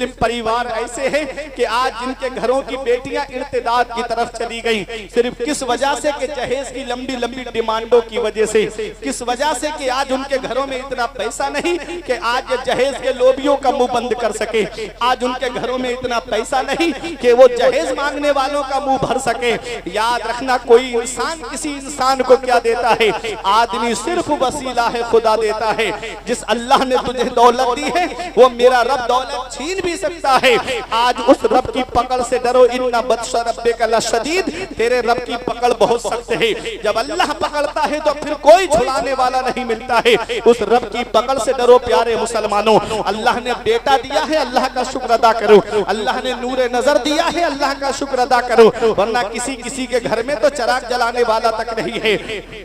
मुस्लिम परिवार ऐसे हैं कि आज जिनके घरों की बेटियां इर्तिदाद की तरफ चली गई, सिर्फ किस वजह से कि जहेज की लंबी लंबी डिमांडों की वजह से, किस वजह से कि आज उनके घरों में इतना पैसा नहीं कि आज जहेज के लोबियों का मुंह बंद कर सके, आज उनके घरों में इतना पैसा नहीं कि वो जहेज मांगने वालों का मुंह भर सके। याद रखना, कोई इंसान किसी इंसान को क्या देता है, आदमी सिर्फ वसीला है, खुदा देता है। जिस अल्लाह ने तुझे दौलत दी है वो मेरा रब दौलत छीन भी सकता है। आज उस रब की पकड़ से डरो, इन्ना बत्श रब्बिका लशदीद, तेरे रब की पकड़ बहुत सख्त है। जब अल्लाह पकड़ता है तो फिर कोई छुड़ाने वाला नहीं मिलता है। उस रब की पकड़ से डरो प्यारे मुसलमानों। अल्लाह ने बेटा दिया है, अल्लाह का शुक्र अदा करो। अल्लाह ने नूरे नजर दिया है, अल्लाह का शुक्र अदा करो। वरना किसी किसी के घर में तो चराग जलाने वाला तक नहीं है।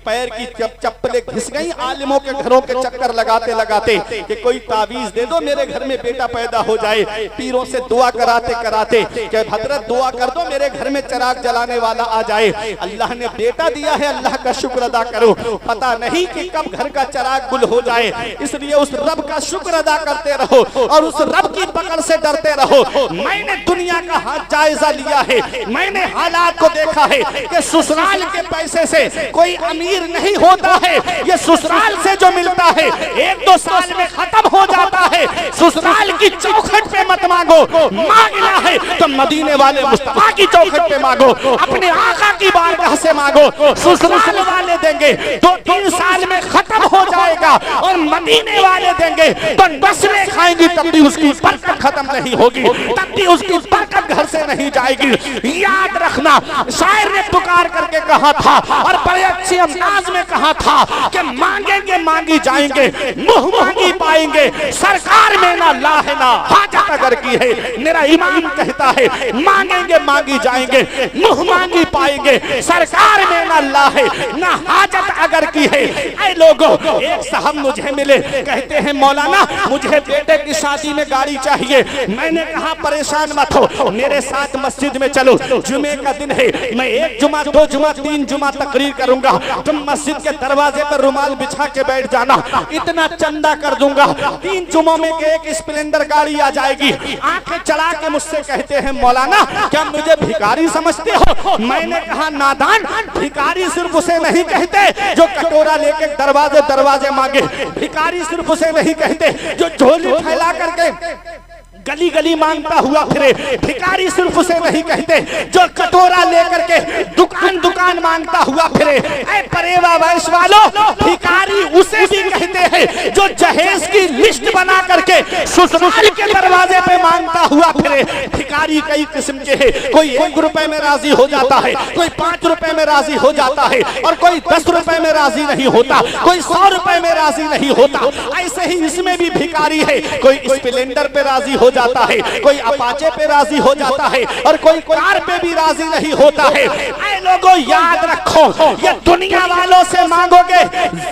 पैर की चप्पलें घिस गई आलिमों के घरों के चक्कर लगाते लगाते कि कोई तावीज दे दो मेरे घर में बेटा पैदा हो जाए। पीरों से दुआ कराते कराते कि हजरत दुआ कर दो मेरे घर में चराग जलाने वाला आ जाए। अल्लाह ने बेटा दिया है, अल्लाह का शुक्र अदा करो। पता नहीं कि कब घर का चराग गुल हो जाए, इसलिए उस रब का शुक्र अदा करते रहो और उस रब की पकड़ से डरते रहो। मैंने दुनिया का हाथ जायजा लिया है, मैंने हालात को देखा है कि ससुराल के पैसे से कोई अमीर नहीं होता है। ये ससुराल से जो मिलता है 1-2 साल में खत्म हो जाता है। ससुराल की चौखट पे मत मांगो, मांगना है तो मदीने वाले मुस्तफा की चौखट पे मांगो, अपने आका की बारगाह से मांगो। ससुराल वाले देंगे 2-3 साल में खत्म हो जाएगा और मदीने वाले देंगे तो नस्लें खाएंगी, तब भी उसकी बरकत खत्म नहीं होगी, तब भी उसकी बरकत घर से नहीं जाएगी। याद रखना, शायर ने पुकार करके कहा था और बड़े अच्छे अंदाज में कहा था कि मांगेंगे मांगी जाएंगे, मुंह मांगी पाएंगे, सरकार में ना लाहे ना हाजत अगर की है। मेरा ईमान कहता है मांगेंगे मांगी जाएंगे, मुंह मांगी पाएंगे, सरकार में ना लाहे ना हाजत अगर की है। ऐ लोगों, एक साहब मुझे मिले, कहते हैं मौलाना मुझे बेटे की शादी में गाड़ी चाहिए। मैंने कहा परेशान मत हो, मेरे साथ मस्जिद में चलो, जुमे का दिन है, मैं 1 जुमा 2 जुमा 3 जुमा तकरीर करूंगा, तुम मस्जिद के दरवाजे पर रुमाल बिछा के बैठ जाना, इतना चंदा कर दूंगा। 3 जुमों में एक स्प्लेंडर गाड़ी आ जाएगी। आंखें चढ़ा के मुझसे कहते हैं मौलाना क्या मुझे भिखारी समझते हो? मैंने कहा नादान, भिखारी सिर्फ उसे नहीं कहते जो कटोरा लेके दरवाजे दरवाजे मांगे, भिखारी सिर्फ उसे नहीं कहते जो झोली फैला करके गली गली मांगता हुआ फिरे, भिखारी सिर्फ उसे नहीं कहते जो कटोरा लेकर के दुकान दुकान मांगता हुआ फिरे। ऐ परेवा वैश वालों, भिखारी उसे भी कहते हैं जो जहेज की लिस्ट बना करके ससुराल के दरवाजे पे मांगता हुआ फिरे। भिखारी कई किस्म के हैं, कोई 1 रुपए में राजी हो जाता है, कोई 5 रुपए में राजी हो जाता है और कोई 10 रुपए में राजी नहीं होता, कोई 100 रुपए में राजी नहीं होता। ऐसे ही इसमें भी भिखारी है, कोई स्प्लेंडर पे राजी हो जाता है, कोई अपाचे पे राजी हो जाता है और कोई कार पे भी राजी नहीं होता है। ऐ लोगों याद रखो, ये दुनिया वालों से मांगोगे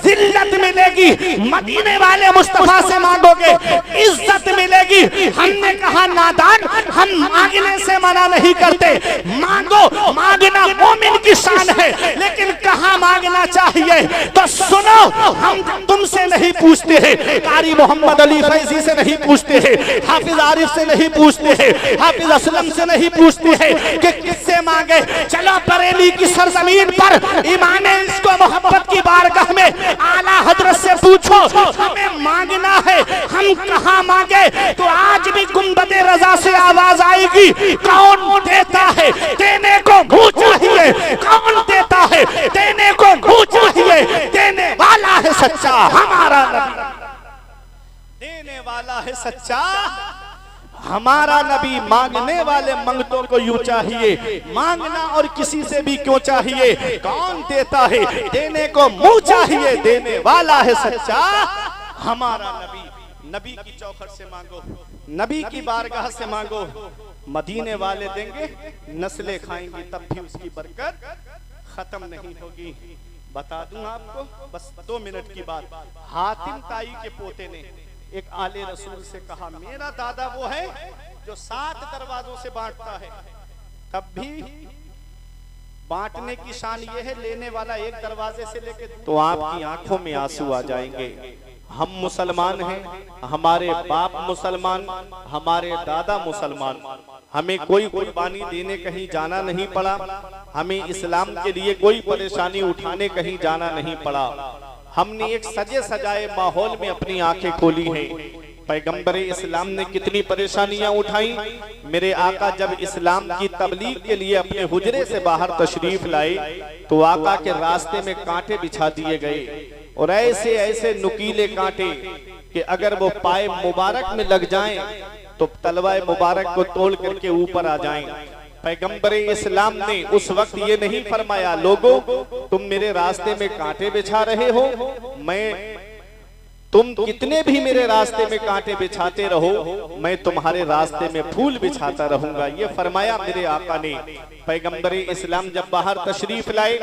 जिल्लत मिलेगी, मदीने वाले मुस्तफा से मांगोगे इज्जत मिलेगी। हमने कहा नादान, हम मांगने से मना नहीं करते, मांगो, मांगना मोमिन की शान है, लेकिन कहाँ मांगना चाहिए तो सुनो, हम तुमसे नहीं पूछते हैं, कारी मोहम्मद अली फैजी से नहीं पूछते हैं, हाफिज आरिफ से नहीं पूछते हैं, हाफिज असलम से नहीं पूछते हैं कि किससे मांगे। चलो बरेली की सरजमीन पर इमाम इसको मोहब्बत की बारगाह में आला हजरत से पूछो हमें मांगना है, हम कहाँ मांगे। तो आज भी गुंबदे रजा से आवाज आएगी, कौन देता है देने को मुंह चाहिए, कौन देता है देने को मुंह चाहिए, देने वाला है सच्चा हमारा नबी, देने वाला है सच्चा हमारा नबी। मांगने वाले मंगतों को यूं चाहिए, मांगना और किसी से भी क्यों चाहिए, कौन देता है देने को मुंह चाहिए, देने वाला है सच्चा हमारा नबी। नबी की चौखट से मांगो, नबी की बारगाह से मांगो, मदीने वाले देंगे, नस्लें खाएंगी, तब भी उसकी बरकत खत्म नहीं होगी। बता दूं आपको, बस 2 मिनट की बात, हातिम ताई के पोते ने एक आले रसूल से कहा मेरा दादा वो है जो 7 दरवाजों से बांटता है, तब भी बांटने की शान ये है लेने वाला एक दरवाजे से लेके, तो आपकी आंखों में आंसू आ जाएंगे। हम मुसलमान हैं, हमारे बाप मुसलमान, हमारे दादा मुसलमान, हमें कोई कुर्बानी देने कहीं जाना नहीं पड़ा, हमें इस्लाम के लिए कोई परेशानी उठाने कहीं जाना नहीं पड़ा। हमने एक सजे सजाए माहौल में अपनी आंखें खोली हैं। पैगंबर इस्लाम ने कितनी परेशानियां उठाई। मेरे आका जब इस्लाम की तबलीग के लिए अपने हुजरे से बाहर तशरीफ लाए तो आका के रास्ते में कांटे बिछा दिए गए और ऐसे ऐसे नुकीले कांटे कि अगर वो पाए मुबारक में लग जाएं तो तलवाए मुबारक को तोड़ करके ऊपर आ जाएं। पैगंबर इस्लाम ने उस वक्त ये नहीं फरमाया, लोगों तुम मेरे रास्ते में कांटे बिछा रहे हो, तुम कितने भी मेरे रास्ते में कांटे बिछाते रहो, मैं तुम्हारे रास्ते में फूल बिछाता रहूंगा। ये फरमाया मेरे आका ने। पैगंबर इस्लाम जब बाहर तशरीफ लाए,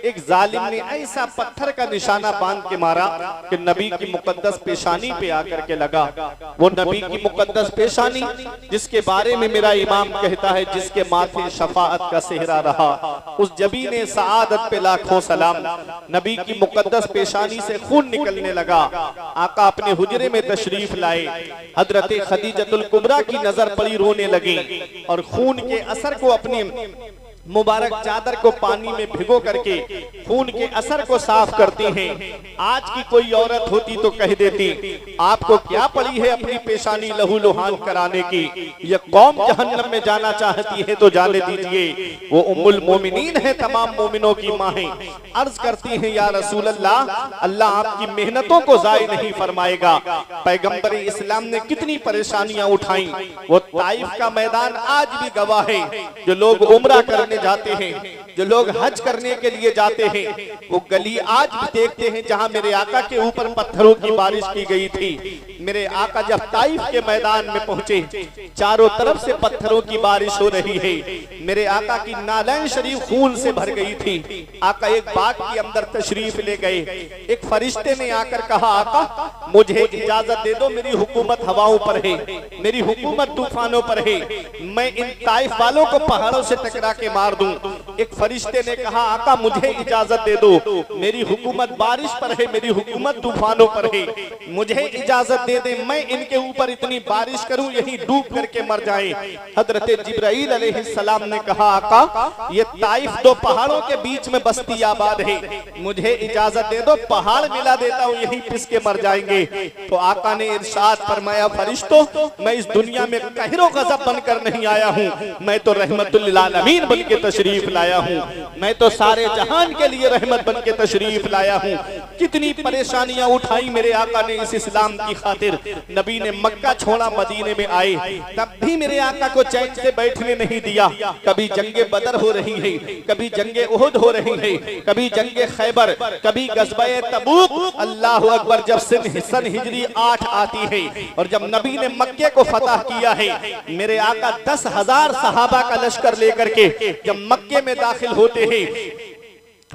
एक जालिम ने ऐसा पत्थर का निशाना बांध के मारा कि नबी की मुकद्दस पेशानी पे आकर के लगा। वो नबी की मुकद्दस पेशानी जिसके बारे में मेरा इमाम कहता है, जिसके माथे शफाअत का सेहरा रहा, उस जबीने सआदत पे लाखों सलाम। नबी की मुकद्दस पेशानी से खून निकलने लगा। आका अपने हुजरे में तशरीफ लाए, हजरत खदीजतुल कुबरा की नजर पड़ी, रोने लगी और खून के असर को अपनी मुबारक चादर को पानी में भिगो करके खून के असर को साफ करती हैं। आज की कोई औरत होती तो कह देती, आपको क्या पड़ी है अपनी पेशानी लहू लुहान कराने की, ये कौम जहन्नम में जाना चाहती है तो जाने दीजिए। वो उम्मुल मोमिनीन है, तमाम मोमिनों की माँ है। अर्ज करती हैं, या रसूल अल्लाह, अल्लाह आपकी मेहनतों को जाय नहीं फरमाएगा। पैगंबर इस्लाम ने कितनी परेशानियां उठाई। वो ताइफ का मैदान आज भी गवाह है। जो लोग उम्रा करने जाते हैं, जो लोग हज करने के लिए जाते हैं, वो गली आज भी देखते हैं जहां मेरे आका के ऊपर पत्थरों की बारिश की गई थी। मेरे आका जब ताइफ के मैदान में पहुंचे, चारों तरफ से पत्थरों की बारिश हो रही है। मेरे आका की नालैन शरीफ खून से भर गई थी। आका एक बाग के अंदर तशरीफ ले गए। एक फरिश्ते ने आकर कहा, आका मुझे इजाजत दे दो, मेरी हुकूमत हवाओं पर है, मेरी हुकूमत तूफानों पर है, मैं इन ताइफ वालों को पहाड़ों से टकरा के मार दूं। एक फरिश्ते ने कहा, आका मुझे इजाजत दे दो, मेरी हुकूमत बारिश पर है, मेरी हुकूमत तूफानों पर है, मुझे इजाजत दे दे, मैं इनके ऊपर इतनी बारिश करूं यहीं डूब करके मर जाएं। हजरत जिब्राइल अलैहिस्सलाम ने कहा, आका ये ताइफ दो पहाड़ों के बीच में बस्ती आबाद है, मुझे इजाजत दे दो, पहाड़ मिला देता हूं, यहीं पिस के मर जाएंगे। तो आका ने इरशाद फरमाया, फरिश्तों मैं इस दुनिया में कहरो गजब बनकर नहीं आया हूं, मैं तो रहमतुल लिल आलमीन बन के तशरीफ लाया हूँ, मैं तो सारे जहान के लिए रहमत बन के तशरीफ लाया हूँ। कितनी परेशानियां उठाई मेरे आका ने इस इस्लाम की खातिर। नबी ने मक्का छोड़ा, मदीने में आए, तब भी मेरे आका को चैन से बैठने नहीं दिया। कभी जंगे बदर हो रही है, कभी जंगे उहुद हो रही है, कभी जंगे खैबर, कभी गज़बए तबूक। अल्लाह अकबर। जब सन हिजरी 8 आती है और जब नबी ने मक्के को फतह किया है, मेरे आका 10,000 सहाबा का लश्कर लेकर के जब मक्के में दाखिल होते हैं,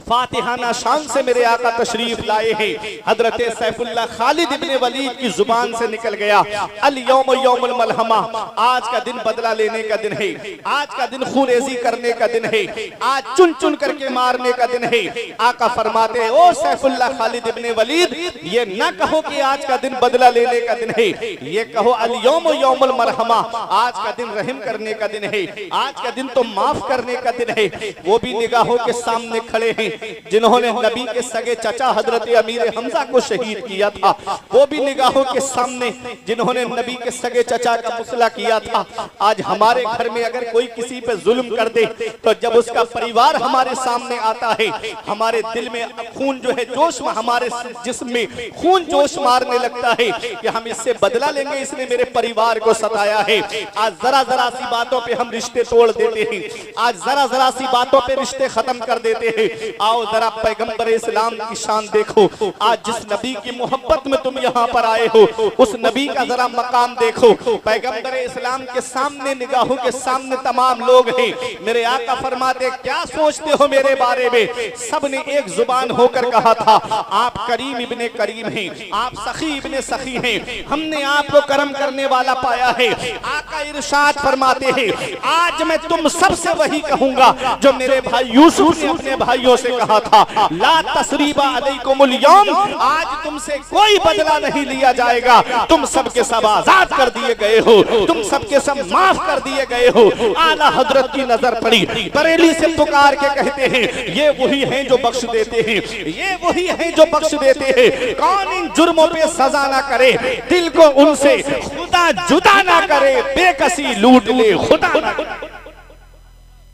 फातिहाना शान से मेरे आका तशरीफ लाए हैं। हजरत सैफुल्लाह खालिद इब्ने वलीद की जुबान से निकल गया, अल यौम यौमुल मलहमा, आज का दिन बदला लेने का दिन है, आज का दिन खूनेजी करने का दिन है, आज चुन चुन करके मारने का दिन है। आका फरमाते हैं, ओ सैफुल्लाह खालिद इब्ने वलीद, ये न कहो कि आज का दिन बदला लेने का दिन है, ये कहो अल यौम यौमुल मरहमा, आज का दिन रहम करने का दिन है, आज का दिन तो माफ करने का दिन है। वो भी निगाहों के सामने खड़े हैं जिन्होंने नबी के सगे चचा हजरत अमीर हमजा को शहीद किया था, वो भी निगाहों के सामने जिन्होंने नबी के सगे चचा का मुसला किया था। आज हमारे घर में अगर कोई किसी पे जुल्म कर दे तो जब उसका परिवार हमारे सामने आता है, हमारे दिल में खून जो है जोश, हमारे जिस्म में खून जोश मारने लगता है कि हम इससे बदला लेंगे, इसने मेरे परिवार को सताया है। आज जरा जरा सी बातों पे हम रिश्ते तोड़ देते हैं, आज जरा जरा सी बातों पे रिश्ते खत्म कर देते हैं। आओ जरा पैगंबर इस्लाम की शान देखो। आज जिस नबी की मोहब्बत में तुम यहाँ पर आए हो, उस नबी का जरा मकाम देखो। पैगंबर इस्लाम के सामने, निगाहों के सामने तमाम लोग हैं। मेरे आका फरमाते, क्या सोचते हो मेरे बारे में? सबने एक जुबान होकर कहा था, आप करीम इब्ने करीम हैं, आप सखी इब्ने सखी हैं, हमने आपको करम करने वाला पाया है। आका इरशाद फरमाते हैं, आज मैं तुम सबसे वही कहूंगा जो मेरे भाई यूसुफ ने अपने भाइयों से से कहा था, ला तसरीबा अलैकुमुल यौम, आज तुमसे कोई बदला नहीं लिया जाएगा, तुम सबके सब आजाद कर दिए गए हो, तुम सबके सब माफ कर दिए गए हो। आला हजरत की नजर पड़ी, बरेली से पुकार के कहते हैं, ये वही हैं जो बख्श देते हैं, ये वही हैं जो बख्श देते हैं। कौन इन जुर्मों पे सजा ना करे, दिल को उनसे खुदा जुदा ना करे, बेकसी लूट ले खुदा ना करे।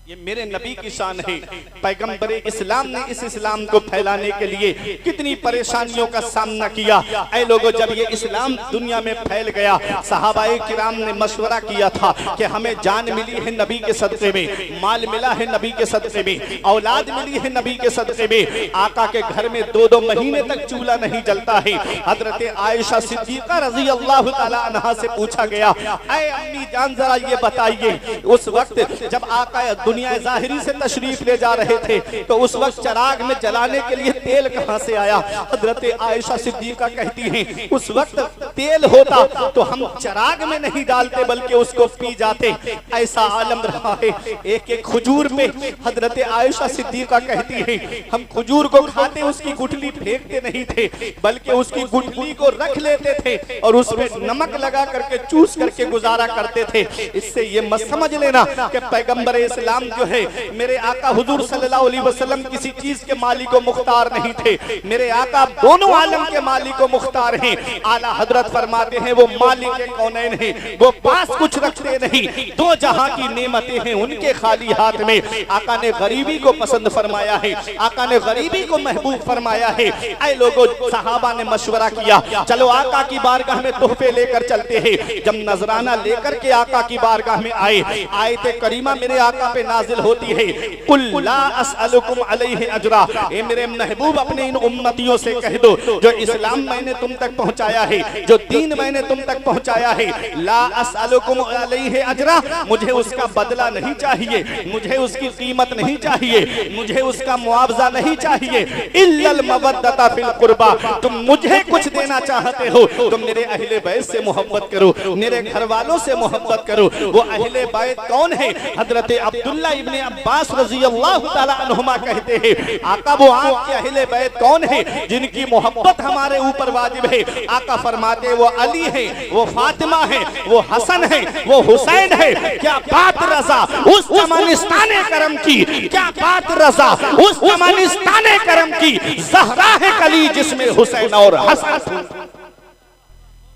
ये मेरे नबी की शान है। पैगंबर इस्लाम ने इस इस्लाम को फैलाने के लिए कितनी परेशानियों का सामना किया। ऐ लोगों, जब ये इस्लाम दुनिया में फैल गया, सहाबाए किराम ने मशवरा किया था कि हमें जान मिली है नबी के सदक़े में, माल मिला है नबी के सदक़े में, औलाद मिली है नबी के सदक़े में। आका के घर में 2-2 महीने तक चूल्हा नहीं जलता है। हजरत आयशा सिद्दीक़ा रज़ी अल्लाह ताला अन्हा से पूछा गया, ऐ अम्मी जान जरा ये बताइए, उस वक्त जब आका दुनिया ज़ाहिरी से तशरीफ ले जा रहे थे तो उस वक्त चराग में जलाने के लिए तेल कहां से आया? हजरत आयशा सिद्दीक़ा कहती हैं, उस वक्त तेल होता तो हम चराग में नहीं डालते बल्कि उसको पी जाते। ऐसा आलम रहा है। एक एक खजूर पे हजरत आयशा सिद्दीक़ा कहती हैं, हम खजूर को खाते उसकी गुठली फेंकते नहीं थे बल्कि उसकी गुठली को रख लेते थे और उसमें नमक लगा करके चूस करके गुजारा करते थे। इससे ये मत समझ लेना कि पैगंबर इस्लाम जो है, मेरे आका हुजूर सल्लल्लाहु अलैहि वसल्लम किसी चीज के मालिक व मुख्तार नहीं थे। मेरे आका दोनों आलम के मालिक व मुख्तार हैं। आला हजरत फरमाते हैं, वो मालिक कौनैन हैं, वो पास कुछ रखते नहीं, 2 जहां की नेमतें हैं उनके खाली हाथ में। आका ने गरीबी को पसंद फरमाया है, आका ने गरीबी को महबूब फरमाया है। ऐ लोगों, सहाबा ने मशवरा किया, चलो आका की बारगाह में तोहफे लेकर चलते हैं। जब नजराना लेकर के आका की बारगाह में आए, आयत करीमा मेरे आका पे नाजिल होती है, कुल ला अस्अलुकुम अलैहि अजरा, ए मेरे महबूब अपने इन उम्मतियों से कह दो, जो इस्लाम मैंने तुम तक पहुंचाया है, जो दीन मैंने तुम तक पहुंचाया है, ला अस्अलुकुम अलैहि अजरा, मुझे उसका बदला नहीं चाहिए, मुझे उसकी कीमत नहीं चाहिए, मुझे उसका मुआवजा नहीं चाहिए। इल्लल मवद्दता फिल कुर्बा, तुम मुझे कुछ देना चाहते हो तो मेरे अहले बैत से मोहब्बत करो, मेरे घर वालों से मोहब्बत करो। वो अहले बैत कौन है? हजरत अब्दुल्ला इब्ने अब्बास रज़ी अल्लाह ताला अन्हुमा कहते हैं, आका वो आपके अहले बैत कौन है जिनकी मोहब्बत हमारे ऊपर वाजिब है? आका फरमाते, वो अली है, वो फातिमा है, वो हसन है, वो हुसैन है। क्या बात रजा उस चमनिस्ताने करम की, क्या बात रजा उस चमनिस्ताने करम की, ज़हरा है कली जिसमें हुसैन और हसन।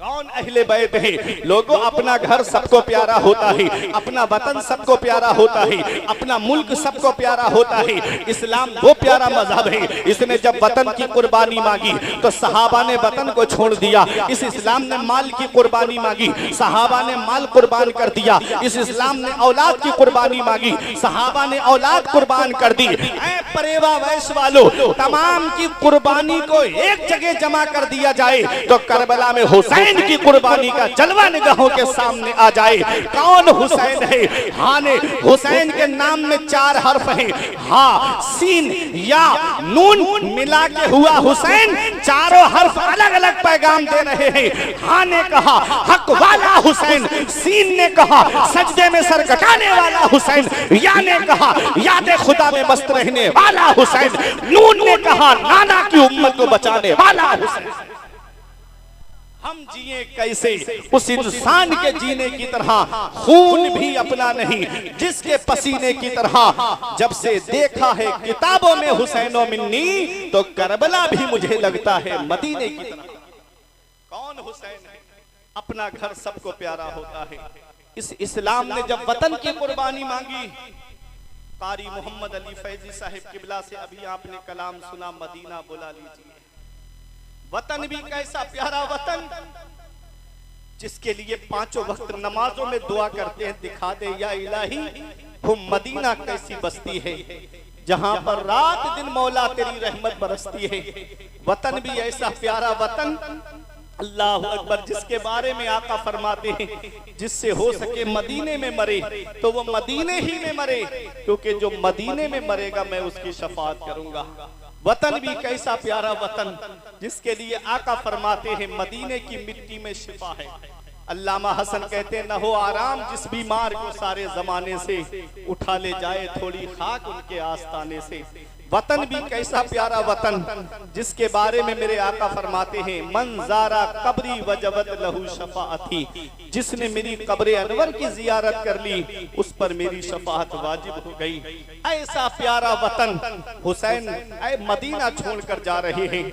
कौन अहले बैत है? लोगों, अपना घर सबको प्यारा होता है, अपना वतन सबको प्यारा होता है, अपना मुल्क सबको प्यारा होता है। इस्लाम वो प्यारा मजहब है, इसने जब वतन की कुर्बानी मांगी तो सहाबा ने वतन को छोड़ दिया। इस इस्लाम ने माल की कुर्बानी मांगी, सहाबा ने माल कुर्बान कर दिया। इस इस्लाम ने औलाद की कुर्बानी मांगी, सहाबा ने औलाद कुर्बान कर दी। ऐ परेवा वैश वालों, तमाम की कुर्बानी को एक जगह जमा कर दिया जाए तो करबला में हुसैन की कुर्बानी का जलवा निगाहों के सामने आ जाए। कौन हुसैन है? हाँ ने हुसैन के नाम में 4 हर्फ हैं, हा, सीन, या, नून मिला के हुआ हुसैन। चारों हर्फ अलग अलग पैगाम दे रहे हैं। हाँ ने कहा हक वाला हुसैन, सीन ने कहा सजदे में सर कटाने वाला हुसैन, या ने कहा याद खुदा में मस्त रहने वाला हुसैन, नून ने कहा नाना की उम्मत को बचाने वाला हुसैन। हम जिए कैसे उस इंसान के जीने की तरह, खून भी अपना नहीं जिसके पसीने की तरह। जब से देखा है किताबों में हुसैनो मिन्नी, तो करबला भी मुझे लगता है मदीने की तरह। कौन हुसैन है? अपना घर सबको प्यारा होता है। इस इस्लाम ने जब वतन की कुर्बानी मांगी, कारी मोहम्मद अली फैजी साहिब किबला से अभी आपने कलाम सुना, मदीना बुला लीजिए। वतन भी कैसा प्यारा वतन, जिसके लिए 5 वक्त नमाजों में दुआ करते हैं, दिखा दे या इलाही वो मदीना कैसी बस्ती है जहां पर रात दिन मौला तेरी रहमत बरसती है। वतन भी ऐसा प्यारा वतन, अल्लाह अकबर, जिसके बारे में आका फरमाते हैं जिससे हो सके मदीने में मरे तो वो मदीने ही में मरे, क्योंकि जो मदीने में मरेगा मैं उसकी शफाअत करूंगा। वतन भी कैसा प्यारा वतन, जिसके लिए आका फरमाते हैं मदीने की मिट्टी में शिफा है। अल्लामा हसन कहते हैं, न हो आराम जिस बीमार को सारे जमाने से, उठा ले जाए थोड़ी खाक उनके आस्ताने से। वतन भी कैसा प्यारा वतन, जिसके बारे में मेरे आका फरमाते हैं, मंजारा कब्री वजबत लहू शफाअती, जिसने मेरी कब्र अनवर की जियारत कर ली उस पर मेरी शफाअत वाजिब हो गई। ऐसा प्यारा वतन हुसैन मदीना छोड़कर जा रहे हैं,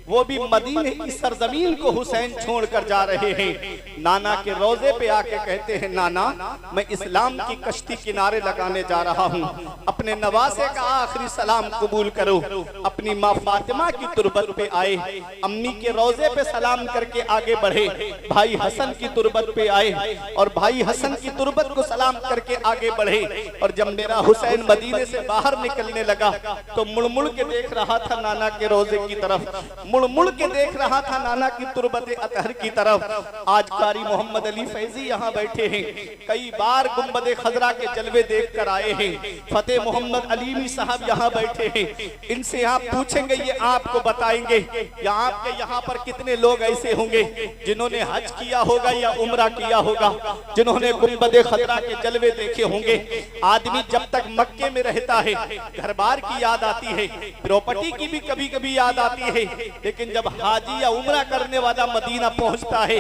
वो भी मदीने की सरजमीन को हुसैन छोड़कर जा रहे हैं। नाना के रोजे पे आके कहते हैं, नाना मैं इस्लाम की कश्ती किनारे लगाने जा रहा हूँ, अपने नवासे का आखिरी सलाम कबूल करो। अपनी माँ फातिमा की तुरबत पे आए, अम्मी के रोजे पे सलाम करके आगे बढ़े, भाई हसन की तुरबत पे आए और भाई हसन की तुरबत को सलाम करके आगे बढ़े। और जब मेरा हुसैन मदीने से बाहर निकलने लगा तो मुड़ मुड़ के देख रहा था नाना के रोजे की तरफ, मुड़ मुड़ के देख रहा था नाना की तुरबत अतहर की तरफ। आज कारी मोहम्मद अली फैजी यहाँ बैठे हैं, कई बार गुंबद खजरा के जलवे देख कर आए हैं। फतेह मोहम्मद अलीमी साहब यहाँ बैठे हैं, इनसे आप पूछेंगे ये आपको बताएंगे या आपके यहाँ पर कितने लोग ऐसे होंगे जिन्होंने हज किया होगा या उम्रा किया होगा, जिन्होंने गुंबद खजरा के जलवे देखे होंगे। आदमी जब तक मक्के में रहता है घर बार की याद आती है, प्रॉपर्टी की भी कभी कभी याद आती है, लेकिन जब हाजी या उम्रा करने वाला मदीना पहुंचता है,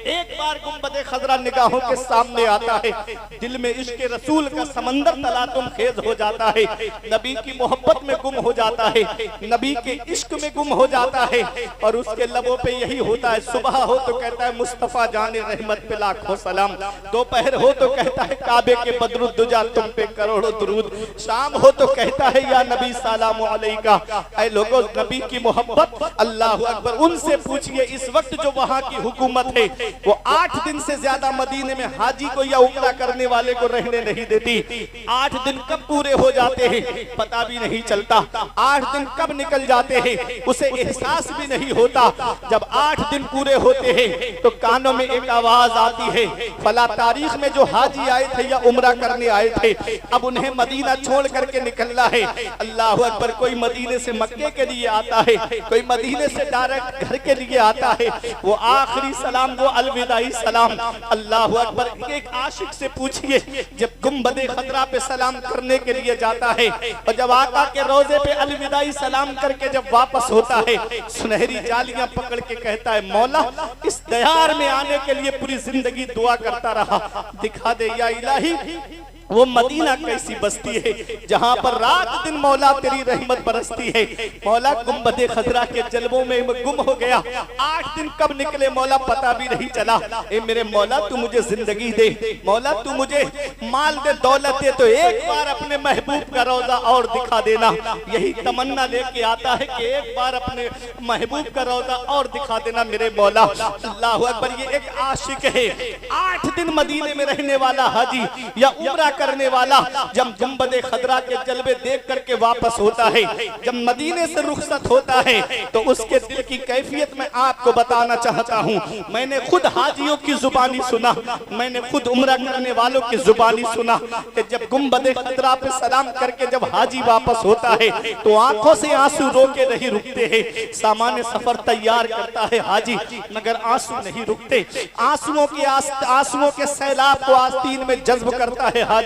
एक बार गुंबद खजरा निगाहों के सामने आता है, दिल में इश्क रसूल का समंदर तलातुम खेज हो जाता है, नबी की मोहब्बत में गुम हो जाता है, नबी के इश्क में गुम हो जाता है। और उसके लबों पे यही होता है, सुबह हो तो कहता है मुस्तफा जाने रहमत पे लाखों सलाम, दोपहर हो तो कहता है काबे के बदरुद्दुजा तुम पे करोड़ों दुरूद, शाम हो तो कहता है या नबी सलाम अलैका। ऐ लोगों, नबी की मोहब्बत, अल्लाहु अकबर, उनसे पूछिए इस वक्त जो वहाँ की हुकूमत है वो 8 दिन से ज्यादा मदीने में हाजी को या उम्रा करने वाले को रहने नहीं देती। 8 दिन कब पूरे हो जाते हैं पता भी नहीं चलता, 8 दिन कब निकल जाते हैं उसे एहसास भी नहीं होता। जब 8 दिन पूरे होते हैं तो कानों में एक आवाज आती है, फला तारीख में जो हाजी आए थे या उम्रा करने आए थे अब उन्हें मदीना छोड़ करके निकलना है। अल्लाहु अकबर, कोई मदीने से मक्के के लिए आता है, कोई मदीने से डायरेक्ट घर के लिए आता है, वो आखिरी सलाम, वो अलविदाई सलाम। अल्लाहु अकबर, एक आशिक से पूछिए जब गुंबद खतरा पे सलाम करने के लिए जाता है और जब आका के रोजे पे अलविदाई सलाम करके जब वापस होता है, सुनहरी जालियां पकड़ के कहता है, मौला इस दयार में आने के लिए पूरी जिंदगी दुआ करता रहा, दिखा दे या इलाही वो मदीना कैसी बस्ती है जहाँ पर रात दिन मौला तेरी रहमत बरसती है। मौला गुंबद खजरा के जलवों में गुम हो गया, 8 दिन कब निकले मौला पता भी नहीं चला। ए मेरे मौला तू मुझे जिंदगी दे, मौला तू मुझे माल दे, दौलत दे, तो एक बार अपने महबूब का रोजा और दिखा देना। यही तमन्ना लेके आता है कि एक बार अपने महबूब का रोजा और दिखा देना मेरे मौला। अल्लाहु अकबर, ये एक आशिक है, 8 दिन मदीने में रहने वाला हाजी या उम्रा करने वाला जब गुंबद खजरा के जलवे देख करके वापस होता है, जब मदीने से रुखसत होता है तो उसके दिल की कैफियत मैं आपको बताना चाहता हूँ। मैंने खुद हाजियों की जुबानी सुना, मैंने खुद उम्रा करने वालों की जुबानी सुना कि जब गुंबद खजरा पे सलाम करके जब हाजी वापस होता है तो आंखों से आंसू रोके नहीं रुकते हैं। सामान्य सफर तैयार करता है हाजी मगर आंसू नहीं रुकते, आंसुओं के सैलाब को आस्तीन में जज्ब करता है हाजी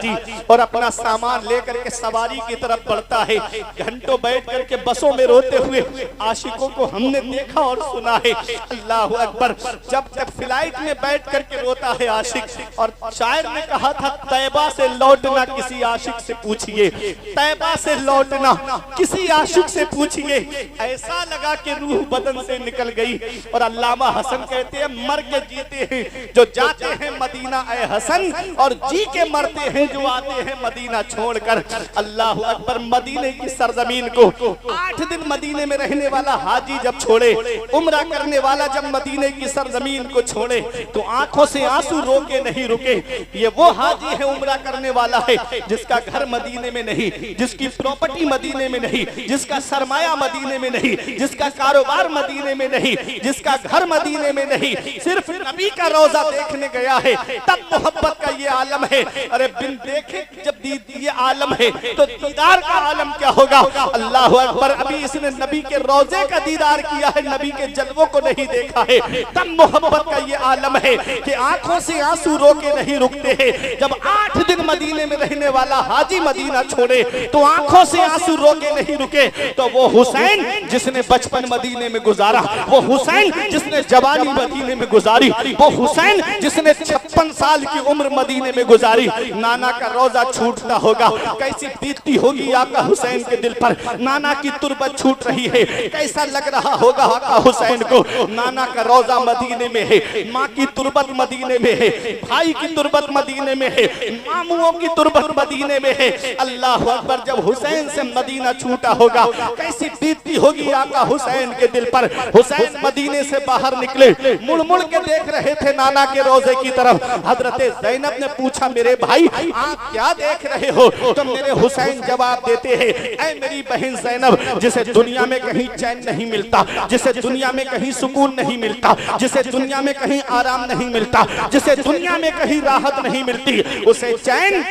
और अपना सामान लेकर के सवारी की तरफ बढ़ता है। घंटों बैठ करके बसों में रोते हुए आशिकों को हमने देखा और सुना है। अल्लाहु अकबर, जब तक फ्लाइट में बैठ करके रोता है आशिक। और शायर ने कहा था, तैबा से लौटना किसी आशिक से पूछिए, तैबा से लौटना किसी आशिक से पूछिए, ऐसा लगा कि रूह बदन से निकल गई। और अल्लामा हसन कहते हैं, मर के जीते हैं जो जाते हैं मदीना ए हसन, और जी के मरते हैं जो आते हैं मदीना छोड़कर। अल्लाहु अकबर, मदीने की सरजमीन को 8 दिन मदीने में रहने वाला हाजी जब छोड़े, उम्रा करने वाला जब मदीने की सरजमीन को छोड़े तो आंखों से आंसू रोके नहीं रुके। ये वो हाजी है, उम्रा करने वाला है जिसका घर मदीने में नहीं, जिसकी प्रॉपर्टी मदीने में नहीं, जिसका सरमाया मदीने में नहीं, जिसका कारोबार मदीने में नहीं, जिसका घर मदीने में नहीं, सिर्फ नबी का रोजा देखने गया है। तब मोहब्बत का ये आलम है। अरे बिन देखे जब ये आलम है तो दीदार का आलम क्या होगा। अल्लाह अकबर। अभी इसने नबी के रोजे का दीदार किया है, नबी के जलवों को नहीं देखा है। तब मोहब्बत का ये आलम है कि आंखों से आंसू रोके नहीं रुकते हैं। जब 8 दिन मदीने में रहने वाला हाजी मदीना छोड़े तो आंखों से आंसू रोके नहीं रुके। तो वो हुसैन जिसने बचपन मदीने में गुजारा, वो हुसैन जिसने जवानी मदीने में गुजारी, वो हुसैन जिसने 56 साल की उम्र मदीने में गुजारी, नाना का रोजा छूटता होगा, कैसी बीतती होगी आका हुसैन के दिल पर। नाना की तुरबत छूट रही है, कैसा लग रहा होगा आका हुसैन को। नाना का रोजा मदीने में है, माँ की तुरबत मदीने में है, भाई की तुरबत मदीने में है, मामुओं की तुरबत मदीने में है। अल्लाह अकबर। जब हुसैन से मदीना छूटा होगा, कैसी बीतती होगी आका हुसैन के दिल पर। हुसैन मदीने से बाहर निकले, मुड़ मुड़ के देख रहे थे नाना के रोजे की तरफ। हजरत ज़ैनब ने पूछा, मेरे भाई आप क्या देख रहे हो? तो मेरे हुसैन जवाब देते हैं, ऐ मेरी बहन ज़ैनब, जिसे दुनिया में कहीं चैन नहीं मिलता, जिसे दुनिया में कहीं सुकून नहीं मिलता, जिसे दुनिया में कहीं आराम नहीं मिलता, जिसे दुनिया में कहीं राहत नहीं मिलती, उसे चैन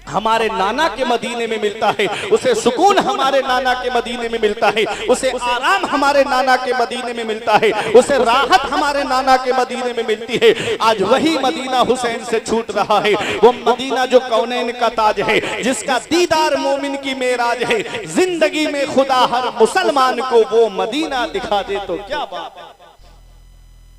हमारे नाना के मदीने में मिलता है, उसे सुकून हमारे नाना के मदीने में मिलता है, उसे आराम हमारे नाना के मदीने में मिलता है, उसे राहत हमारे नाना के मदीने में मिलती है। आज वही मदीना हुसैन से छूट रहा है, वो मदीना जो कौनैन का ताज है, जिसका दीदार मोमिन की मेराज है। जिंदगी में खुदा हर मुसलमान को वो मदीना दिखा दे तो क्या बात है।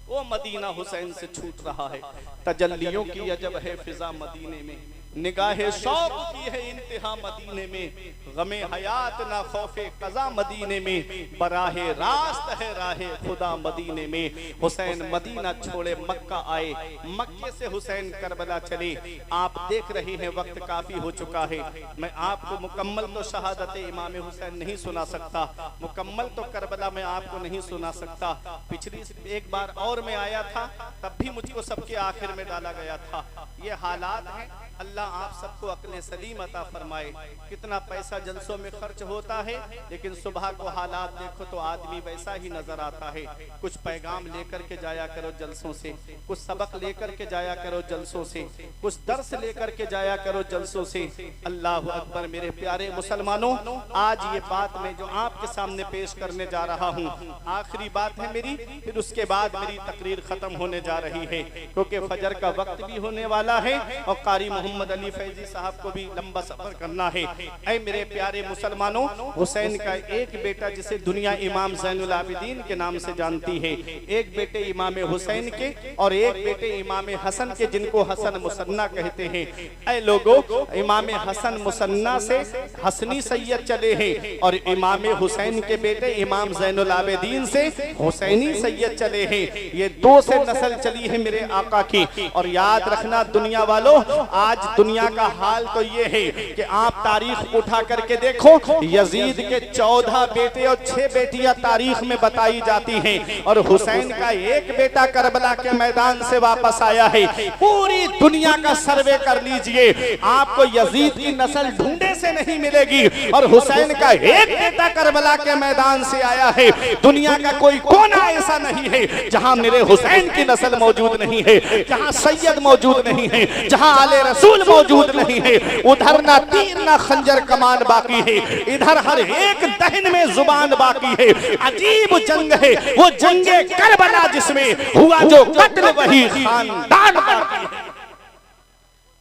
वो मदीना हुसैन से छूट रहा है। तजल्लियों की अजब है फिजा मदीने में, निगाहे शौक की है इंतहा मदीने में। गमे हयात ना खौफे कज़ा मदीने में, बराहे रास्त है राहे खुदा मदीने में। हुसैन मदीना छोड़े मक्का आए, मक्के से हुसैन करबला चले। आप देख रहे हैं वक्त काफी हो चुका है, मैं आपको मुकम्मल तो शहादत इमाम हुसैन नहीं सुना सकता, मुकम्मल तो करबला मैं आपको नहीं सुना सकता। पिछली एक बार और मैं आया था, तब भी मुझको सबके आखिर में डाला गया था। ये हालात हैं, अल्लाह आप सबको अक्ल सलीम अता फरमाए। कितना पैसा जलसों में खर्च होता है, लेकिन सुबह को हालात देखो तो आदमी वैसा ही नजर आता है। कुछ पैगाम लेकर के जाया करो जलसों से, कुछ सबक लेकर के जाया करो जलसों से, कुछ दर्स लेकर के जाया करो जलसों से। अल्लाह अकबर। मेरे प्यारे मुसलमानों, आज ये बात मैं जो आपके सामने पेश करने जा रहा हूँ, आखिरी बात है मेरी, फिर उसके बाद मेरी तकरीर खत्म होने जा रही है, क्योंकि फजर का वक्त भी होने वाला है और कारी मोहम्मद अली फैजी साहब को भी लंबा सफर करना है। ऐ मेरे प्यारे मुसलमानों, हुसैन का एक बेटा जिसे दुनिया इमाम ज़ैनुल आबिदीन के नाम से जानती है, एक बेटे इमाम हुसैन के और एक बेटे इमाम हसन के, जिनको हसन मुसन्ना कहते हैं। ऐ लोगों, इमाम हसन मुसन्ना से हसनी सैयद चले हैं और इमाम हुसैन के बेटे इमाम ज़ैनुल आबिदीन से हुसैनी सैयद चले हैं। ये दो से नस्ल चली है मेरे आका की। और याद रखना दुनिया वालों, आज दुनिया का हाल तो ये है कि आप तारीख उठा करके देखो, यजीद के 14 बेटे और 6 बेटियां तारीख में बताई जाती हैं, और हुसैन का एक बेटा करबला के मैदान से वापस आया है। पूरी दुनिया का सर्वे कर लीजिए, आपको यजीद की नस्ल ढूंढे से नहीं मिलेगी, और हुसैन का एक बेटा करबला के मैदान से आया है। दुनिया का कोई कोना ऐसा नहीं है जहां मेरे हुसैन की नस्ल मौजूद नहीं है, जहां सैयद मौजूद नहीं है, जहां आले रसूल मौजूद नहीं है। उधर ना तीर ना खंजर कमान बाकी है, इधर हर एक दहन में जुबान बाकी है। अजीब जंग है वो जंगे करबला, जिसमें हुआ जो कत्ल वही खानदान बाकी है।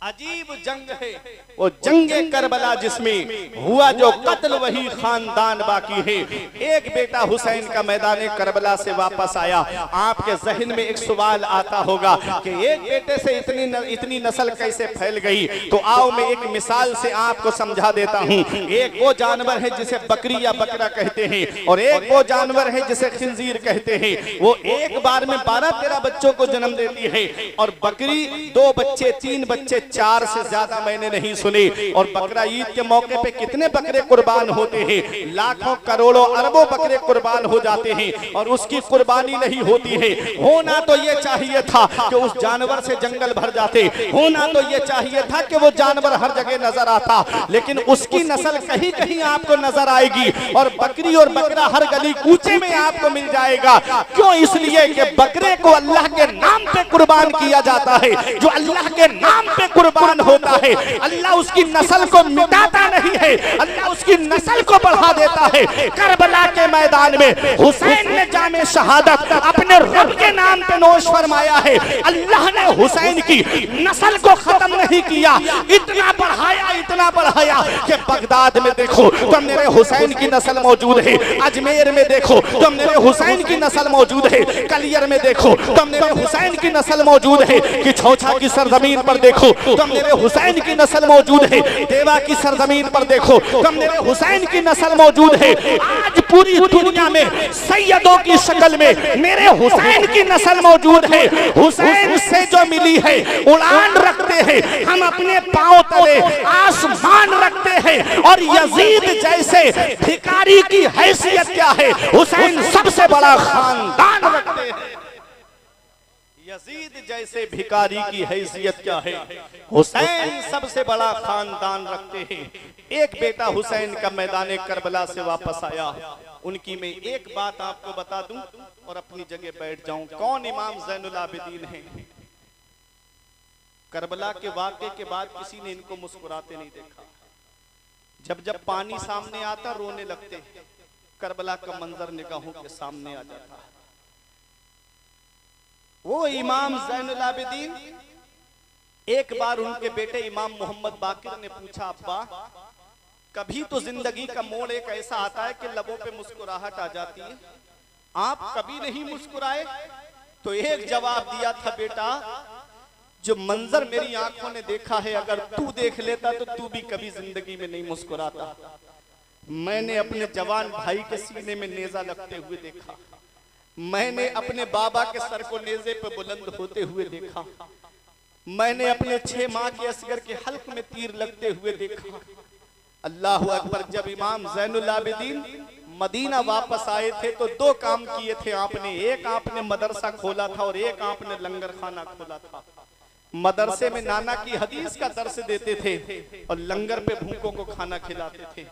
अजीब जंग है वो जंगे करबला, जिसमें हुआ जो कत्ल वही खानदान बाकी है। एक बेटा हुसैन का मैदान करबला से वापस आया। आपके जहन में एक सवाल आता होगा कि एक बेटे से इतनी नस्ल कैसे फैल गई। तो आओ मैं एक मिसाल से आपको समझा देता हूँ। एक वो जानवर है जिसे बकरी या बकरा कहते हैं, और एक वो जानवर है जिसे खिंजीर कहते हैं। वो एक बार में 12-13 बच्चों को जन्म देती है, और बकरी 2 बच्चे 3 बच्चे 4 से ज्यादा मैंने नहीं सुने। और बकरा ईद के मौके पे कितने बकरे कुर्बान होते हैं, लाखों करोड़ों अरबों बकरे कुर्बान हो जाते हैं, और उसकी कुर्बानी नहीं होती है। होना तो ये चाहिए था कि उस जानवर से जंगल भर जाते, होना तो ये चाहिए था कि वो जानवर हर जगह नजर आता, लेकिन उसकी नस्ल कहीं कहीं आपको नजर आएगी, और बकरी और बकरा हर गली कूचे में आपको मिल जाएगा। क्यों? इसलिए कि बकरे को अल्लाह के नाम पे कुर्बान किया जाता है। जो अल्लाह के नाम पे कुर्बान होता है अल्लाह उसकी नस्ल को मिटाता नहीं है, अल्लाह उसकी नस्ल को बढ़ा देता है। करबला के मैदान में हुसैन ने जामे शहादत अपने रब के नाम पे नोश फरमाया है। अल्लाह ने हुसैन की नस्ल को खत्म नहीं किया, इतना बढ़ाया कि बगदाद में देखो तो मेरे हुसैन की नस्ल मौजूद है, अजमेर में देखो तो मेरे हुसैन की नस्ल मौजूद है, कलियर में देखो तो मेरे हुसैन की नस्ल मौजूद है, कि छौछा की सरजमीन पर देखो तो मेरे हुसैन की नस्ल मौजूद है, देवा की सरजमीन पर देखो तो मेरे हुसैन की नस्ल मौजूद है। आज पूरी दुनिया में सैयदों की शक्ल में मेरे हुसैन की नस्ल मौजूद है। हुसैन से जो मिली है उड़ान रखते हैं, हम अपने पांव तले आसमान रखते हैं। और यजीद जैसे भिखारी की हैसियत क्या है, हुसैन सबसे बड़ा खानदान रखते हैं। यजीद जैसे भिखारी की हैसियत क्या है, हुसैन सबसे बड़ा खानदान रखते हैं। एक बेटा हुसैन का मैदान करबला से वापस आया, उनकी मैं एक बात आपको बता दूं और अपनी जगह बैठ जाऊं। कौन इमाम ज़ैनुल आबिदीन हैं? करबला के वाक़े के बाद किसी ने इनको मुस्कुराते नहीं देखा। जब जब पानी सामने आता रोने लगते, करबला का मंजर निगाहों के सामने आ जाता। वो इमाम ज़ैनुल आबिदीन, एक बार उनके बेटे इमाम मोहम्मद बाकिर ने पूछा, अब्बा कभी तो जिंदगी का मोड़ एक ऐसा आता है कि लबों पे मुस्कुराहट आ जाती है, आप कभी नहीं मुस्कुराए? तो एक जवाब दिया था, बेटा जो मंजर मेरी आंखों ने देखा है अगर तू देख लेता तो तू भी कभी जिंदगी में नहीं मुस्कुराता। मैंने अपने जवान भाई के सीने में नेजा लगते हुए देखा, मैंने अपने बाबा के सर को नेजे पे बुलंद होते हुए देखा, मैंने अपने 6 माह के असगर के हल्क में तीर लगते हुए देखा। अल्लाह अकबर। जब इमाम ज़ैनुल आबिदीन मदीना वापस आए थे तो 2 काम किए थे आपने, एक आपने मदरसा खोला था और एक आपने लंगर खाना खोला था। मदरसे में नाना की हदीस का दर्स देते थे और लंगर पे भूखों को खाना खिलाते थे।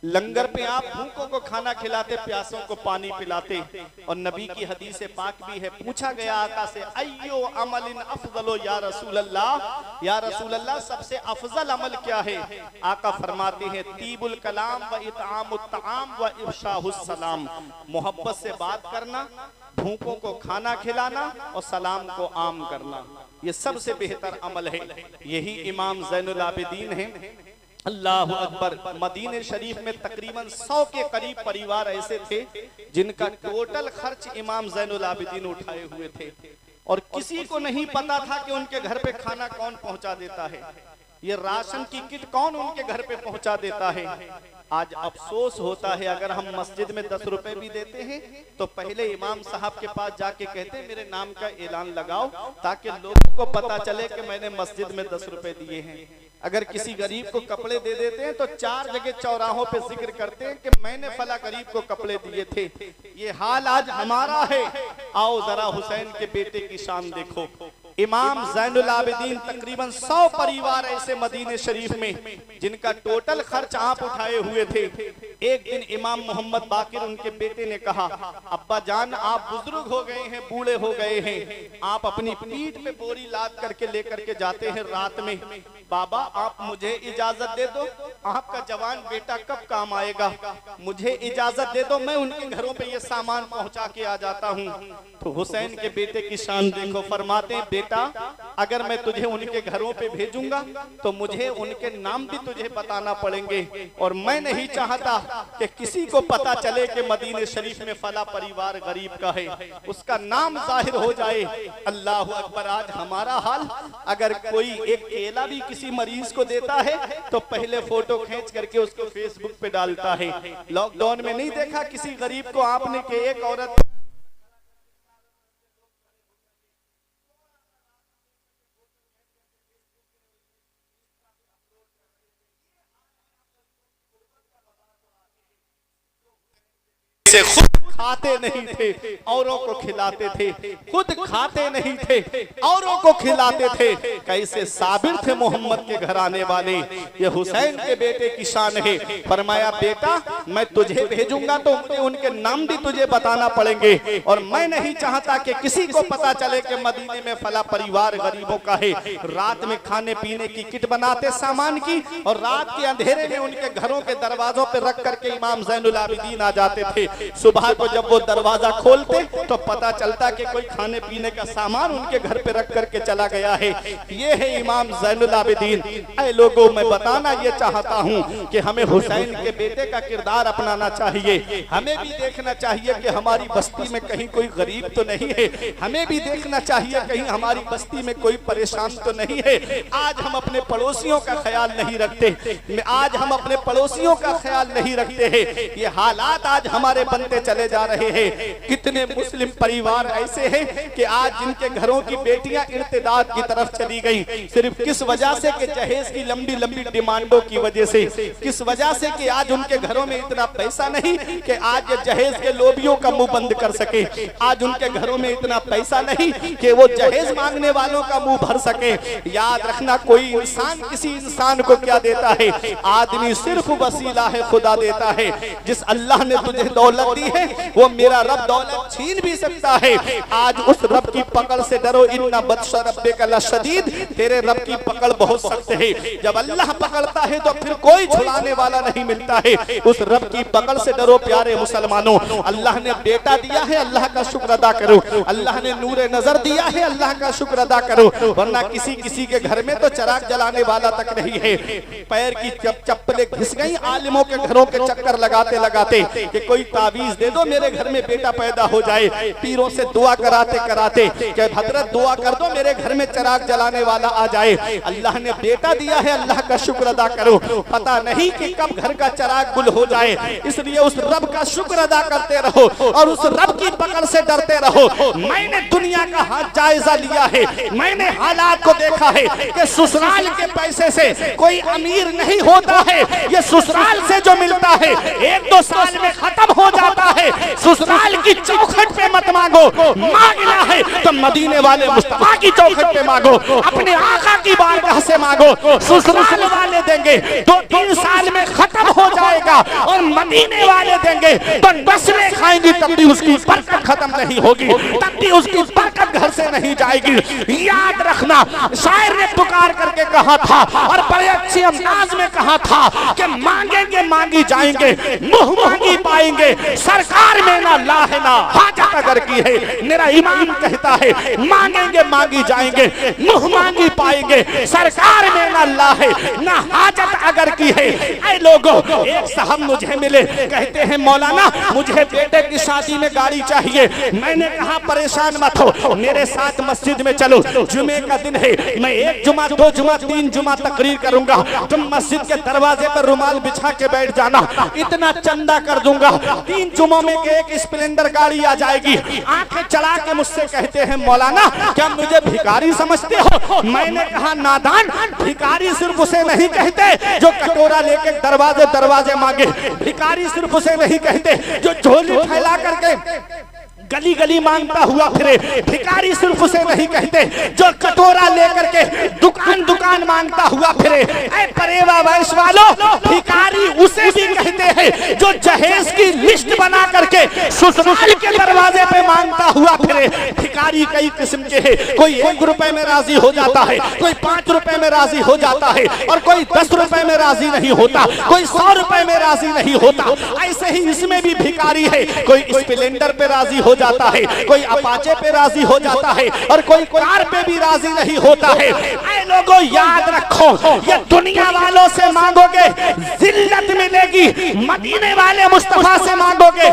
लंगर पे आप भूखों को खाना खिलाते, प्यासों को पानी पिलाते। और नबी की हदीस पाक भी है, पूछा गया आका से, अय्यो अमलिन अफजलो या रसूल अल्लाह, या रसूल अल्लाह सबसे अफजल अमल क्या है? आका फरमाते हैं, तीबुल कलाम व इतआमुत तआम व इफ्शाहुस सलाम, मोहब्बत से बात करना, भूखों को खाना खिलाना और सलाम को आम करना, ये सबसे बेहतर अमल है। यही इमाम ज़ैनुल आबिदीन हैं। अल्लाह अकबर। मदीने शरीफ में तकरीबन 100 के करीब परिवार ऐसे थे जिनका टोटल खर्च इमाम ज़ैनुल आबिदीन उठाए हुए थे और किसी को नहीं पता था कि उनके घर पे खाना कौन पहुंचा देता है, ये राशन की किट कौन उनके घर पे पहुंचा देता है। आज अफसोस होता है, अगर हम मस्जिद में 10 रुपए भी देते हैं तो पहले इमाम साहब के पास जाके कहते मेरे नाम का ऐलान लगाओ ताकि लोगों को पता चले कि मैंने मस्जिद में 10 रुपए दिए हैं। अगर किसी गरीब को कपड़े दे देते हैं तो 4 जगह चौराहों पे जिक्र करते हैं कि मैंने फला गरीब को कपड़े दिए थे। ये हाल आज हमारा है। आओ जरा हुसैन के बेटे की शान देखो। इमाम ज़ैनुल आबिदीन तकरीबन 100 परिवार ऐसे मदीने शरीफ में जिनका टोटल खर्च आप उठाए हुए थे। एक दिन इमाम मोहम्मद बाकिर उनके बेटे ने कहा, अब्बा जान आप बुजुर्ग हो गए हैं, बूढ़े हो गए हैं, आप अपनी पीठ पे बोरी लाद करके लेकर के जाते हैं रात में, बाबा आप मुझे इजाजत दे दो, आपका जवान बेटा कब काम आएगा, मुझे इजाजत दे दो, मैं उनके घरों पे ये सामान पहुंचा के आ जाता हूँ। तो हुसैन के बेटे की शान देखो, फरमाते हैं बेटा अगर मैं तुझे उनके घरों पे भेजूंगा तो मुझे उनके नाम भी तुझे बताना पड़ेंगे और मैं नहीं चाहता कि किसी को पता चले कि मदीने शरीफ में फला परिवार गरीब का है, उसका नाम जाहिर हो जाए। अल्लाह अकबर। आज हमारा हाल, अगर कोई एक केला भी किसी मरीज को देता है तो पहले फोटो खींच करके उसको फेसबुक पे डालता है। लॉकडाउन में नहीं देखा किसी गरीब को आपने कि एक औरत से खुद खाते नहीं थे, औरों को खिलाते थे, खुद खाते नहीं थे, औरों को खिलाते थे। कैसे साबिर थे मोहम्मद के घर आने वाले। ये हुसैन के बेटे की शान है। फरमाया बेटा मैं तुझे भेजूंगा तो उनके नाम भी तुझे बताना पड़ेंगे, और मैं नहीं चाहता कि किसी को पता चले कि मदीने में फला परिवार गरीबों का है। रात में खाने पीने की किट बनाते सामान की, और रात के अंधेरे में उनके घरों के दरवाजों पे रख करके इमाम ज़ैनुल आबिदीन आ जाते थे। सुबह को जब वो दरवाजा खोलते तो पता चलता कि कोई खाने पीने का सामान उनके घर पे रख करके चला गया है। ये है इमाम ज़ैनुल आबिदीन। ऐ लोगों, मैं बताना ये चाहता हूँ कि हमें हुसैन के बेटे का किरदार अपनाना चाहिए। हमें भी देखना चाहिए कि हमारी बस्ती में कहीं कोई गरीब तो नहीं है। हमें भी देखना चाहिए कहीं हमारी बस्ती में कोई परेशान तो नहीं है। आज हम अपने पड़ोसियों का ख्याल नहीं रखते, आज हम अपने पड़ोसियों का ख्याल नहीं रखते हैं। ये हालात आज हमारे बनते चले जा रहे हैं। कितने मुस्लिम परिवार ऐसे हैं कि आज जिनके घरों की बेटियां इर्तिदाद की तरफ चली गई, सिर्फ किस वजह से कि जहेज की लंबी लंबी डिमांडों की वजह से, किस वजह से कि आज उनके घरों में इतना पैसा नहीं कि आज ये जहेज के लोबियों का मुंह बंद कर सके। आज उनके घरों में इतना पैसा नहीं कि वो जहेज मांगने वालों का मुंह भर सके। याद रखना, कोई इंसान किसी इंसान को क्या देता है? आदमी सिर्फ वसीला है, खुदा देता है। जिस अल्लाह ने तुझे दौलत दी है वो मेरा रब दौलत छीन भी सकता है। आज उस रब की पकड़ से डरो, इन्ना बत्शा रब्बिका लशदीद। तेरे रब की पकड़ बहुत सख्त है। जब अल्लाह पकड़ता है तो फिर कोई छुड़ाने वाला नहीं मिलता है। उस रब की पकड़ से डरो प्यारे मुसलमानों। अल्लाह ने बेटा दिया है, अल्लाह का शुक्र अदा करो। अल्लाह ने नूरे नजर दिया है, अल्लाह का शुक्र अदा करो। वरना किसी किसी के घर में तो चराग जलाने वाला तक नहीं है। पैर की चप्पलें घिस गई आलिमों के घरों के चक्कर लगाते लगाते कि कोई तावीज दे दो मेरे घर में बेटा पैदा हो जाए। पीरों से दुआ कराते कराते कि हजरत दुआ कर दो मेरे घर में चराग जलाने वाला आ जाए। अल्लाह ने बेटा दिया है, अल्लाह का शुक्र अदा करो। पता नहीं कि कब घर का चराग गुल हो जाए, इसलिए उस रब का शुक्र अदा करते रहो और उस रब की पकड़ से डरते रहो। मैंने दुनिया का हाथ जायजा लिया है, मैंने हालात को देखा है कि ससुराल के पैसे से कोई अमीर नहीं होता है। ये ससुराल से जो मिलता है 1-2 साल में खत्म हो जाता है। ससुराल की चौखट पे मत मांगो, मांगना है तो मदीने वाले मुस्तफा की चौखट पे मांगो, अपने आका की बारगाह से मांगो। ससुराल वाले देंगे 2-3 साल में खत्म हो जाएगा, और मदीने वाले देंगे तो नस्लें खाएंगी, तब भी उसकी बरकत खत्म नहीं होगी, तब भी उसकी बरकत घर से नहीं जाएगी। याद रखना, शायर ने पुकार करके कहा था और बड़े अच्छे अंदाज में कहा था कि मांगेंगे मांगी जाएंगे, मुंह मांगी पाएंगे, सरकार में ना लाहे ना हाजत अगर की है। मेरा ईमान कहता है मांगेंगे मांगी जाएंगे, मुंह मांगी पाएंगे, सरकार में ना लाहे ना हाजत अगर की है। ऐ लोगों, एक साहब मुझे मिले, कहते हैं मौलाना मुझे बेटे की शादी में गाड़ी चाहिए। मैंने कहा परेशान मत हो, मेरे साथ मस्जिद में चलो, जुमे का दिन है, मैं 1 जुमा 2 जुमा 3 जुमा तकरीर करूंगा, तुम मस्जिद के दरवाजे पर रुमाल बिछा के बैठ जाना, इतना चंदा कर दूंगा। 3 जुमों में एक स्प्लेंडर गाड़ी आ जाएगी। आंखें चढ़ा के मुझसे कहते हैं मौलाना क्या मुझे भिखारी समझते हो? मैंने कहा नादान, भिखारी सिर्फ उसे नहीं कहते जो कटोरा लेके दरवाजे दरवाजे मांगे, भिखारी सिर्फ उसे नहीं कहते जो झोली फैला करके गली गली मांगता हुआ फिरे, भिखारी सिर्फ उसे नहीं कहते जो कटोरा लेकर के दुकान दुकान मांगता हुआ फिरे। ऐ परेवा वैश वालों, भिखारी उसे भी कहते हैं जो जहेज की लिस्ट बना करके ससुराल के दरवाजे पे मांगता हुआ फिरे। भिखारी कई किस्म के हैं, कोई 1 रुपए में राजी हो जाता है, कोई 5 रुपए में राजी हो जाता है, और कोई 10 रुपए में राजी नहीं होता, कोई 100 रुपए में राजी नहीं होता। ऐसे ही इसमें भी भिखारी है, कोई स्प्लेंडर पे राजी हो जाता है, कोई अपाचे पे राजी हो जाता है, और कोई कार पे भी राजी नहीं होता है। ऐ लोगों याद रखो, ये दुनिया वालों से मांगोगे जिल्लत मिलेगी, मदीने वाले मुस्तफा से मांगोगे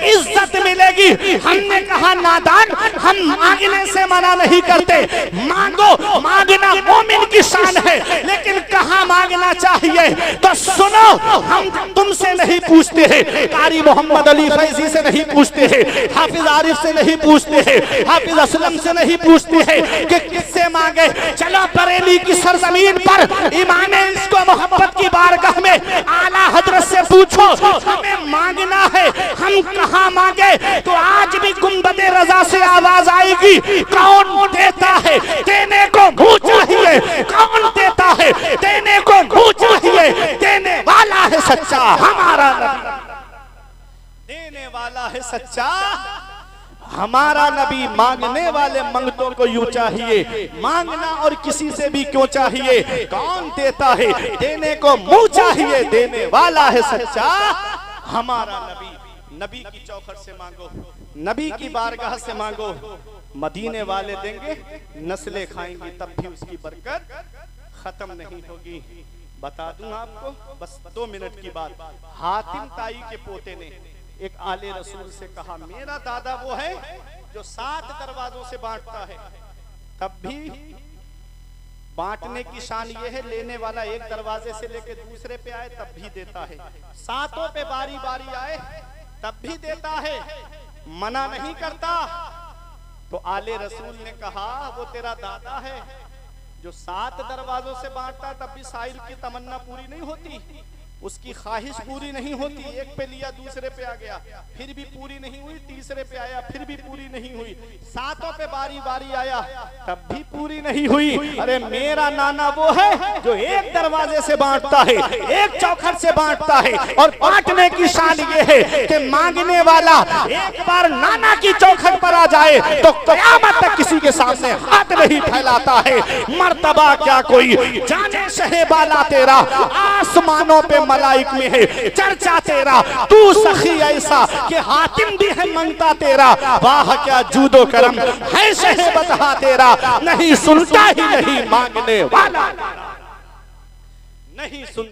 इज्जत मिलेगी। हमने कहा नादान, हम मांगने से मना नहीं करते, मांगो, मांगना मोमिन की शान है, लेकिन कहाँ मांगना चाहिए तो सुनो, हम तुमसे नहीं पूछते हैं, कारी मोहम्मद अली फैजी से नहीं पूछते हैं, हाफिज आरिफ से नहीं पूछते हैं, हाफिज असलम से नहीं पूछते हैं कि किससे मांगे। चलो बरेली की सरजमीन पर इमाम इश्क व मोहब्बत की बारगाह में आला हजरत से पूछो हमें मांगना है हम कहाँ मांगे, तो आज भी गुंबदे रजा से आवाज आएगी, कौन देता है देने को मुंह चाहिए, कौन देता है देने को मुंह चाहिए, देने वाला है सच्चा हमारा नबी, देने वाला है सच्चा हमारा नबी। मांगने वाले मंगतों को यूं चाहिए, मांगना और किसी से भी क्यों चाहिए, कौन देता है देने को मुंह चाहिए, देने वाला है सच्चा हमारा नबी। नबी की चौखट से मांगो, नबी की बारगाह से मांगो, मदीने वाले देंगे, नस्लें खाएंगी, तब भी उसकी बरकत खत्म नहीं होगी। बता दूं आपको, बस 2 मिनट की बात। हातिम ताई के पोते ने एक आले रसूल से कहा, मेरा दादा वो है जो 7 दरवाजों से बांटता है, तब भी बांटने की शान ये है, लेने वाला एक दरवाजे से लेके दूसरे पे आए तब भी देता है, 7 पे बारी बारी आए तब भी देता है, मना नहीं करता। तो आले रसूल ने कहा, वो तेरा दादा है जो 7 दरवाजों से बांटता, तब भी साहिल की तमन्ना पूरी नहीं होती, उसकी ख्वाहिश पूरी नहीं होती। एक पे लिया, दूसरे पे आ गया, फिर भी पूरी नहीं हुई, तीसरे पे आया, फिर भी पूरी नहीं हुई, 7 पे बारी बारी आया, तब भी पूरी नहीं हुई। अरे मेरा नाना वो है जो एक दरवाजे से बांटता है, एक चौखट से बांटता है, और बांटने की शान ये है कि मांगने वाला एक बार नाना की चौखट पर आ जाए तो क़यामत तक किसी के सामने हाथ नहीं फैलाता है। मर्तबा क्या कोई जाने शहे बाला तेरा, आसमानों पे मलाइक में है चर्चा तेरा, तू सखी ऐसा कि हातिम भी है मंगता तेरा, वाह क्या जूदो करम है शहे बता तेरा, नहीं सुनता ही नहीं मांगने वाला, नहीं सुन